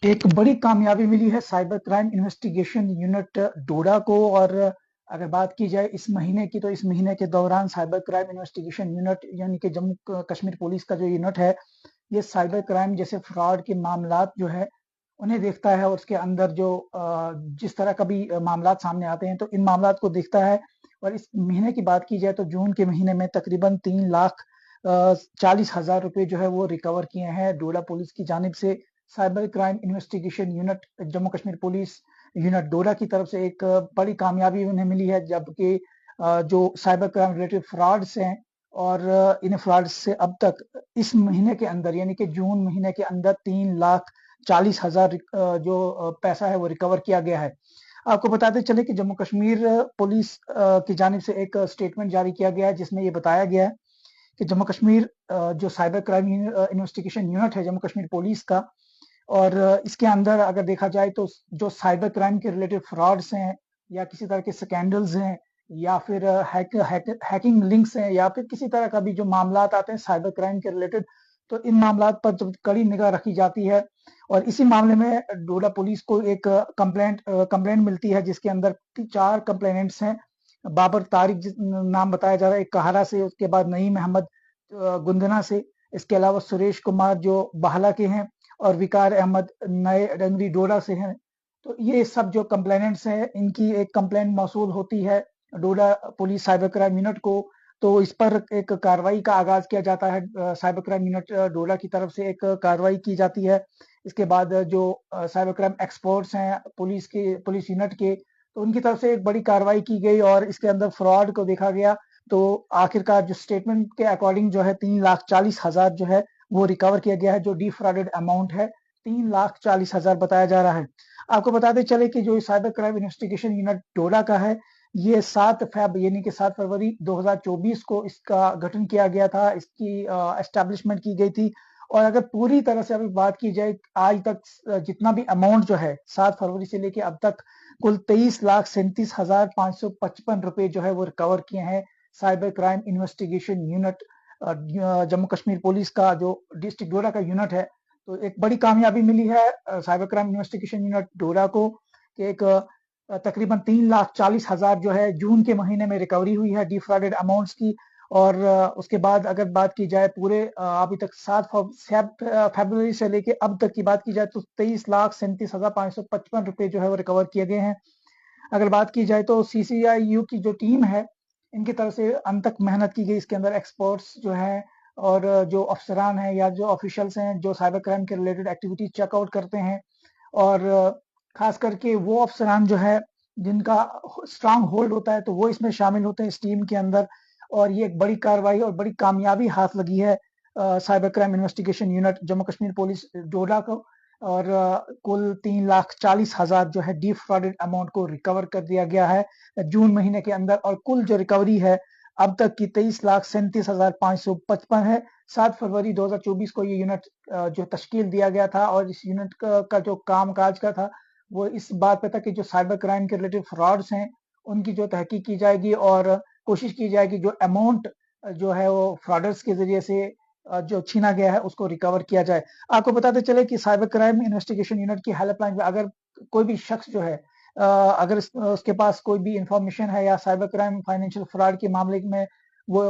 एक बड़ी कामयाबी मिली है साइबर क्राइम इन्वेस्टिगेशन यूनिट डोडा को। और अगर बात की जाए इस महीने की, तो इस महीने के दौरान साइबर क्राइम इन्वेस्टिगेशन यूनिट यानी कि जम्मू कश्मीर पुलिस का जो यूनिट है, ये साइबर क्राइम जैसे फ्रॉड के मामलात जो है उन्हें देखता है, और उसके अंदर जो जिस तरह का भी मामलात सामने आते हैं तो इन मामलात को देखता है। और इस महीने की बात की जाए तो जून के महीने में तकरीबन 3,40,000 रुपए जो है वो रिकवर किए हैं डोडा पुलिस की जानिब से। Cyber crime investigation unit Jammu Kashmir police unit Doda की तरफ से एक बड़ी कामयाबी उन्हें मिली है, जबकि जो साइबर क्राइम रिलेटेड फ्रॉड्स हैं और इन फ्रॉड्स से अब तक इस महीने के अंदर यानी कि जून महीने के अंदर 3,40,000 जो पैसा है वो रिकवर किया गया है। आपको बताते चले कि जम्मू कश्मीर पुलिस की जानिब से एक स्टेटमेंट जारी किया गया है, जिसमें ये बताया गया है कि जम्मू कश्मीर जो साइबर क्राइम इन्वेस्टिगेशन यूनिट है जम्मू कश्मीर पुलिस का, और इसके अंदर अगर देखा जाए तो जो साइबर क्राइम के रिलेटेड फ्रॉड्स हैं या किसी तरह के स्कैंडल्स हैं या फिर हैकिंग लिंक्स हैं या फिर किसी तरह का भी जो मामलात आते हैं साइबर क्राइम के रिलेटेड, तो इन मामलात पर जब कड़ी निगाह रखी जाती है। और इसी मामले में डोडा पुलिस को एक कंप्लेंट मिलती है, जिसके अंदर 4 कंप्लेनेंट्स हैं। बाबर तारिक नाम बताया जा रहा है एक कहारा से, उसके बाद नईम अहमद गुंदना से, इसके अलावा सुरेश कुमार जो बाहला के हैं, और विकार अहमद नए डंगरी डोडा से हैं। तो ये सब जो कंप्लेनेंट्स हैं इनकी एक कंप्लेंट मौसूल होती है डोडा पुलिस साइबर क्राइम यूनिट को। तो इस पर एक कार्रवाई का आगाज किया जाता है, साइबर क्राइम यूनिट डोडा की तरफ से एक कार्रवाई की जाती है। इसके बाद जो साइबर क्राइम एक्सपर्ट्स हैं पुलिस यूनिट के, तो उनकी तरफ से एक बड़ी कार्रवाई की गई और इसके अंदर फ्रॉड को देखा गया। तो आखिरकार जो स्टेटमेंट के अकॉर्डिंग जो है 3,40,000 जो है वो रिकवर किया गया है। जो डिफ्रॉडेड अमाउंट है 3,40,000 बताया जा रहा है। आपको बताते चले कि जो साइबर क्राइम इन्वेस्टिगेशन यूनिट डोडा का है, ये 7 फेब यानी कि 7 फरवरी 2024 को इसका गठन किया गया था, इसकी एस्टेब्लिशमेंट की गई थी। और अगर पूरी तरह से अभी बात की जाए आज तक जितना भी अमाउंट जो है 7 फरवरी से लेके अब तक कुल 23,37,555 रुपए जो है वो रिकवर किए हैं cyber crime investigation unit Jammu Kashmir police का जो डिस्ट्रिक्ट डोडा का यूनिट है। तो एक बड़ी कामयाबी मिली है साइबर क्राइम इन्वेस्टिगेशन यूनिट डोडा को कि एक तकरीबन 3,40,000 जो है जून के महीने में रिकवरी हुई है डिफ्रॉडेड अमाउंट्स की। और उसके बाद अगर बात की जाए पूरे अभी तक 7 फरवरी से लेके अब तक की बात की जाए तो 23,37,555 रुपए जो है वो रिकवर किए गए हैं। अगर बात की जाए तो सीसीआईयू की जो टीम है इनकी तरफ से अंत तक मेहनत की गई, इसके अंदर एक्सपर्ट्स जो हैं और जो अफसरान हैं या जो ऑफिशियल्स हैं जो साइबर क्राइम के रिलेटेड एक्टिविटीज चेकआउट करते हैं, और खास करके वो अफसरान जो है जिनका स्ट्रांग होल्ड होता है तो वो इसमें शामिल होते हैं इस टीम के अंदर। और ये एक बड़ी कार्रवाई और बड़ी कामयाबी हाथ लगी है cyber crime investigation unit Jammu Kashmir police Doda को। और कुल 3,40,000 जो है डिफ्रॉडेड अमाउंट को रिकवर कर दिया गया है जून महीने के अंदर, और कुल जो रिकवरी है अब तक की 23,37,555 है। 7 फरवरी 2024 को ये यूनिट जो तश्कील दिया गया था, और इस यूनिट का जो काम काज का था वो इस बात पे था कि जो साइबर क्राइम के रिलेटेड फ्रॉड्स हैं उनकी जो तहकीक की जाएगी और कोशिश की जाएगी जो अमाउंट जो है वो फ्रॉडर्स के जरिए से जो छीना गया है उसको रिकवर किया जाए। आपको बताते चले कि साइबर क्राइम इन्वेस्टिगेशन यूनिट की हेल्पलाइन पे अगर कोई भी शख्स जो है अगर उसके पास कोई भी इंफॉर्मेशन है या साइबर क्राइम फाइनेंशियल फ्रॉड के मामले में वो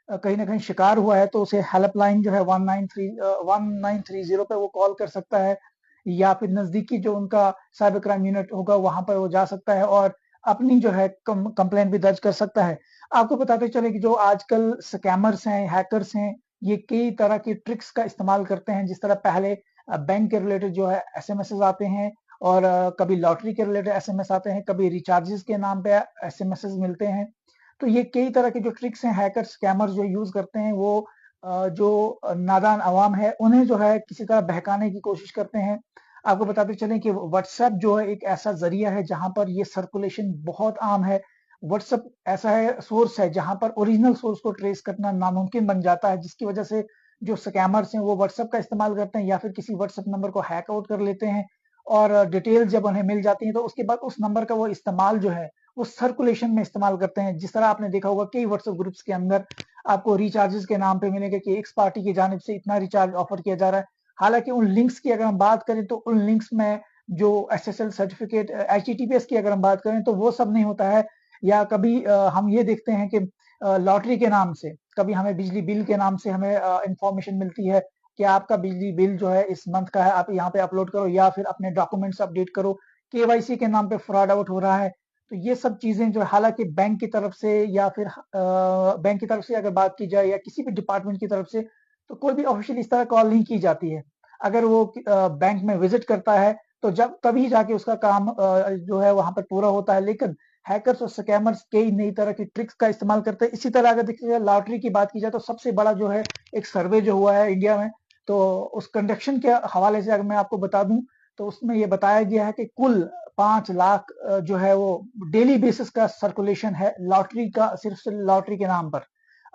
कहीं ना कहीं शिकार हुआ है, तो उसे हेल्पलाइन जो है 1930 पे वो कॉल कर सकता है, या फिर नजदीकी जो उनका साइबर क्राइम यूनिट होगा वहां पर वो जा सकता है और अपनी जो है कंप्लेंट भी दर्ज कर सकता है। आपको बताते चले कि जो आजकल स्कैमर्स हैं, हैकर्स हैं, ये कई तरह की ट्रिक्स का इस्तेमाल करते हैं। जिस तरह पहले बैंक के रिलेटेड जो है एसएमएस आते हैं, और कभी लॉटरी के रिलेटेड एसएमएस आते हैं, कभी रिचार्जेस के नाम पे एसएमएस मिलते हैं। तो ये कई तरह के जो ट्रिक्स हैं हैकर स्कैमर जो यूज करते हैं, वो जो नादान अवाम है उन्हें जो है किसी तरह बहकाने की कोशिश करते हैं। आपको बताते चलें कि व्हाट्सएप जो है एक ऐसा जरिया है जहां पर ये सर्कुलेशन बहुत आम है। व्हाट्सएप ऐसा है सोर्स है जहां पर ओरिजिनल सोर्स को ट्रेस करना नामुमकिन बन जाता है, जिसकी वजह से जो स्कैमर्स हैं वो व्हाट्सएप का इस्तेमाल करते हैं या फिर किसी व्हाट्सएप नंबर को हैक आउट कर लेते हैं। और डिटेल जब उन्हें मिल जाती है तो उसके बाद उस नंबर का वो इस्तेमाल जो है वो सर्कुलेशन में इस्तेमाल करते हैं। जिस तरह आपने देखा होगा कई व्हाट्सएप ग्रुप्स के अंदर आपको रिचार्जेस के नाम पे मिलेगा कि एक्स पार्टी की जानिब से इतना रिचार्ज ऑफर किया जा रहा है। हालांकि उन लिंक्स की अगर हम बात करें तो उन लिंक्स में जो एसएसएल सर्टिफिकेट, एचटीटीपीएस की अगर हम बात करें तो वो सब नहीं होता है। या कभी हम ये देखते हैं कि लॉटरी के नाम से कभी हमें बिजली बिल के नाम से हमें इंफॉर्मेशन मिलती है कि आपका बिजली बिल जो है इस मंथ का है, आप यहाँ पे अपलोड करो या फिर अपने डॉक्यूमेंट्स अपडेट करो। केवाईसी के नाम पे फ्रॉड आउट हो रहा है। तो ये सब चीजें जो है, हालांकि बैंक की तरफ से या फिर बैंक की तरफ से अगर बात की जाए या किसी भी डिपार्टमेंट की तरफ से, तो कोई भी ऑफिशियल इस तरह कॉल नहीं की जाती है। अगर वो बैंक में विजिट करता है तो जब तभी जाके उसका काम जो है वहां पर पूरा होता है। लेकिन हैकर्स और स्कैमर्स कई नई तरह की ट्रिक्स का इस्तेमाल करते हैं। इसी तरह अगर देखिए जाए लॉटरी की बात की जाए तो सबसे बड़ा जो है एक सर्वे जो हुआ है इंडिया में, तो उस कंडक्शन के हवाले से अगर मैं आपको बता दूं तो उसमें ये बताया गया है कि कुल 5 लाख जो है वो डेली बेसिस का सर्कुलेशन है लॉटरी का, सिर्फ लॉटरी के नाम पर।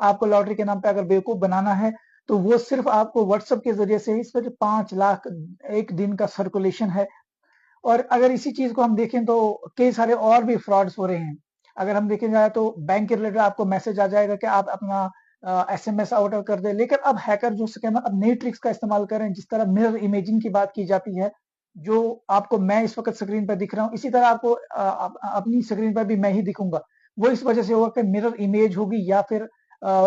आपको लॉटरी के नाम पे अगर बेवकूफ बनाना है तो वो सिर्फ आपको व्हाट्सएप के जरिए से इस पर 5 लाख एक दिन का सर्कुलेशन है। और अगर इसी चीज को हम देखें तो कई सारे और भी फ्रॉड्स हो रहे हैं। अगर हम देखें जाए तो बैंक के रिलेटेड आपको मैसेज आ जाएगा कि आप अपना एसएमएस आउट कर दे। लेकिन अब हैकर जो स्कैमर अब नई ट्रिक्स का इस्तेमाल कर रहे हैं, जिस तरह मिरर इमेजिंग की बात की जाती है, जो आपको मैं इस वक्त स्क्रीन पर दिख रहा हूँ इसी तरह आपको अपनी स्क्रीन पर भी मैं ही दिखूंगा। वो इस वजह से होगा कि मिरर इमेज होगी या फिर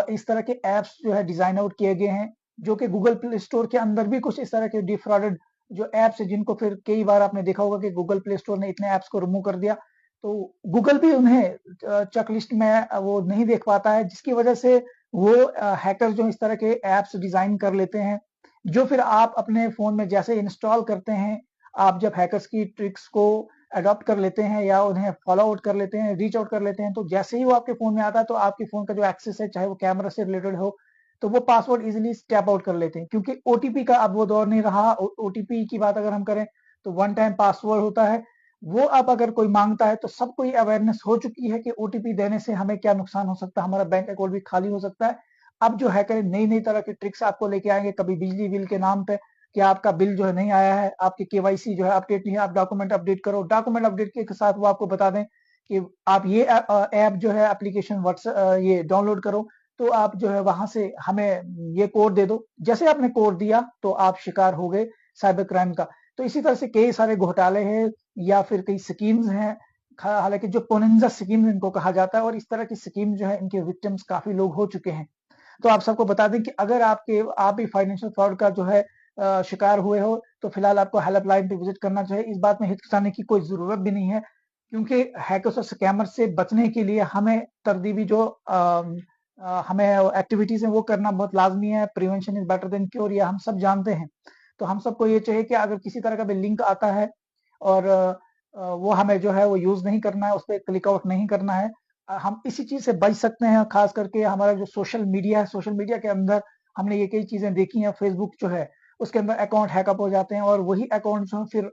इस तरह के एप्स जो है डिजाइन आउट किए गए हैं, जो कि गूगल प्ले स्टोर के अंदर भी कुछ इस तरह के डिफ्रॉडेड जो एप्स है, जिनको फिर कई बार आपने देखा होगा कि गूगल प्ले स्टोर ने इतने एप्स को रिमूव कर दिया, तो गूगल भी उन्हें चेकलिस्ट में वो नहीं देख पाता है, जिसकी वजह से वो हैकर जो इस तरह के एप्स डिजाइन कर लेते हैं, जो फिर आप अपने फोन में जैसे इंस्टॉल करते हैं, आप जब हैकर्स की ट्रिक्स को अडॉप्ट कर लेते हैं या उन्हें फॉलो आउट कर लेते हैं, रीच आउट कर लेते हैं, तो जैसे ही वो आपके फोन में आता है तो आपके फोन का जो एक्सेस है, चाहे वो कैमरा से रिलेटेड हो, तो वो पासवर्ड इजीली स्टैप आउट कर लेते हैं। क्योंकि ओटीपी का अब वो दौर नहीं रहा। ओटीपी की बात अगर हम करें तो वन टाइम पासवर्ड होता है, वो अब अगर कोई मांगता है तो सबको ये अवेयरनेस हो चुकी है कि ओटीपी देने से हमें क्या नुकसान हो सकता है, हमारा बैंक अकाउंट भी खाली हो सकता है। अब जो हैकर नई नई तरह की ट्रिक्स आपको लेके आएंगे, कभी बिजली बिल के नाम पे कि आपका बिल जो है नहीं आया है, आपकी केवाईसी जो है अपडेट नहीं है, आप डॉक्यूमेंट अपडेट करो। डॉक्यूमेंट अपडेट के साथ वो आपको बता दें कि आप ये ऐप जो है एप्लीकेशन व्हाट्सएप ये डाउनलोड करो, तो आप जो है वहां से हमें ये कोड दे दो। जैसे आपने कोड दिया तो आप शिकार हो गए साइबर क्राइम का। तो इसी तरह से कई सारे घोटाले हैं या फिर कई स्कीम्स हैं, हालांकि जो पोनेंजा स्कीम इनको कहा जाता है, और इस तरह की स्कीम जो है इनके विक्टिम्स काफी लोग हो चुके हैं। तो आप सबको बता दें कि अगर आप भी फाइनेंशियल फ्रॉड का जो है शिकार हुए हो तो फिलहाल आपको हेल्पलाइन पे विजिट करना चाहिए। इस बात में हिचकिचाने की कोई जरूरत भी नहीं है, क्योंकि हैकर्स और स्कैमर से बचने के लिए हमें तरदीबी जो हमें एक्टिविटीज है वो करना बहुत लाजमी है। Prevention is better than cure, ये हम सब जानते हैं। तो हम सबको ये चाहिए कि अगर किसी तरह का भी लिंक आता है और वो हमें जो है वो यूज नहीं करना है, उस पर क्लिक आउट नहीं करना है। हम इसी चीज से बच सकते हैं। खास करके हमारा जो सोशल मीडिया है, सोशल मीडिया के अंदर हमने ये कई चीजें देखी हैं। फेसबुक जो है उसके अंदर अकाउंट हैकअप हो जाते हैं और वही अकाउंट जो फिर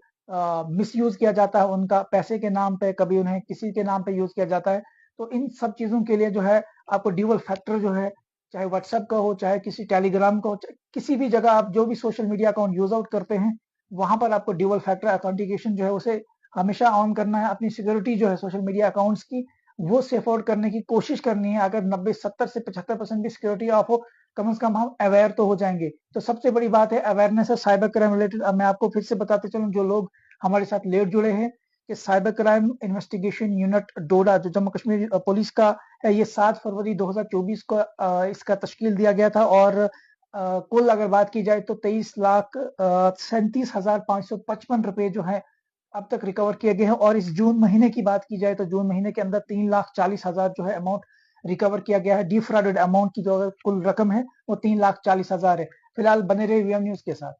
मिस यूज किया जाता है उनका पैसे के नाम पे, कभी उन्हें किसी के नाम पे यूज किया जाता है। तो इन सब चीजों के लिए जो है आपको ड्यूअल फैक्टर जो है, चाहे व्हाट्सएप का हो, चाहे किसी टेलीग्राम का हो, किसी भी जगह आप जो भी social media account use out करते हैं, वहां पर आपको ड्यूअल फैक्टर ऑथेंटिकेशन जो है उसे हमेशा ऑन करना है। अपनी सिक्योरिटी जो है सोशल मीडिया अकाउंट्स की, वो सेफ आउट करने की कोशिश करनी है। अगर 90 70 से 75% भी सिक्योरिटी ऑफ हो, कम से कम हम अवेयर तो हो जाएंगे। तो सबसे बड़ी बात है अवेयरनेस है साइबर क्राइम रिलेटेड। अब मैं आपको फिर से बताते चलूं, जो लोग हमारे साथ लेट जुड़े हैं, कि साइबर क्राइम इन्वेस्टिगेशन यूनिट डोडा जो जम्मू कश्मीर पुलिस का है, ये 7 फरवरी 2024 को इसका तश्कील दिया गया था। और कुल अगर बात की जाए तो 23,37,555 रुपए जो है अब तक रिकवर किए गए हैं। और इस जून महीने की बात की जाए तो जून महीने के अंदर 3,40,000 जो है अमाउंट रिकवर किया गया है। डिफ्रॉडेड अमाउंट की जो कुल रकम है वो 3,40,000 है। फिलहाल बने रहे वीएम न्यूज के साथ।